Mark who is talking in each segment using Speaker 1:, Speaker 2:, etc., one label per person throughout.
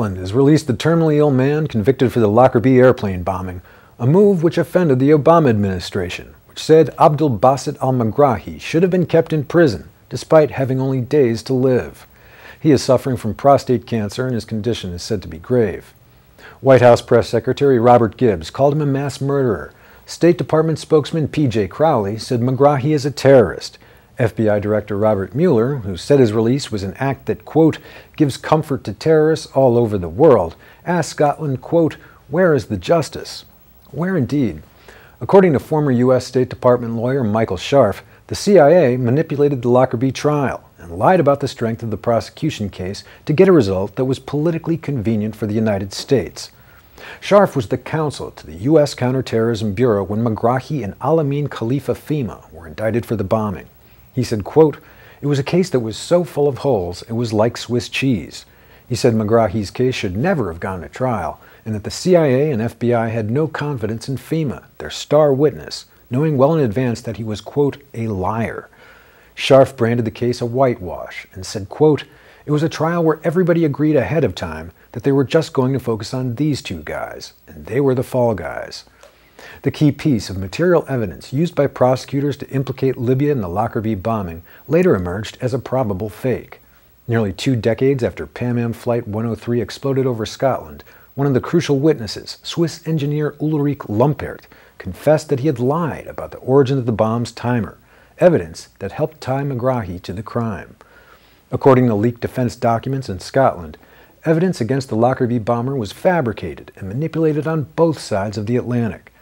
Speaker 1: Scotland has released the terminally ill man convicted for the Lockerbie airplane bombing, a move which offended the Obama administration, which said Abdelbaset al Megrahi should have been kept in prison despite having only days to live. He is suffering from prostate cancer and his condition is said to be grave. White House Press Secretary Robert Gibbs called him a mass murderer. State Department spokesman P.J. Crowley said Megrahi is a terrorist. FBI Director Robert Mueller, who said his release was an act that, quote, gives comfort to terrorists all over the world, asked Scotland, quote, where is the justice? Where indeed? According to former U.S. State Department lawyer Michael Scharf, the CIA manipulated the Lockerbie trial and lied about the strength of the prosecution case to get a result that was politically convenient for the United States. Scharf was the counsel to the U.S. Counterterrorism Bureau when Megrahi and Al-Amin Khalifa Fhimah were indicted for the bombing. He said, quote, it was a case that was so full of holes it was like Swiss cheese. He said Megrahi's case should never have gone to trial and that the CIA and FBI had no confidence in Fhimah, their star witness, knowing well in advance that he was, quote, a liar. Scharf branded the case a whitewash and said, quote, it was a trial where everybody agreed ahead of time that they were just going to focus on these two guys, and they were the fall guys. The key piece of material evidence used by prosecutors to implicate Libya in the Lockerbie bombing later emerged as a probable fake. Nearly 2 decades after Pan Am Flight 103 exploded over Scotland, one of the crucial witnesses, Swiss engineer Ulrich Lumpert, confessed that he had lied about the origin of the bomb's timer, evidence that helped tie Megrahi to the crime. According to leaked defense documents in Scotland, evidence against the Lockerbie bomber was fabricated and manipulated on both sides of the Atlantic.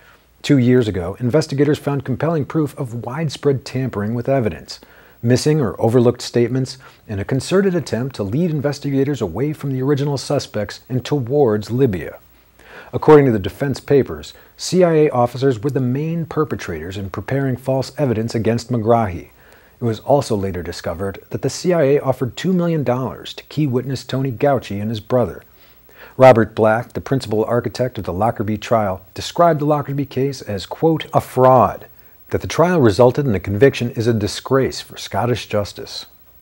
Speaker 1: 2 years ago, investigators found compelling proof of widespread tampering with evidence, missing or overlooked statements, and a concerted attempt to lead investigators away from the original suspects and towards Libya. According to the defense papers, CIA officers were the main perpetrators in preparing false evidence against Megrahi. It was also later discovered that the CIA offered $2 million to key witness Tony Gauci and his brother. Robert Black, the principal architect of the Lockerbie trial, described the Lockerbie case as, quote, a fraud. That the trial resulted in a conviction is a disgrace for Scottish justice.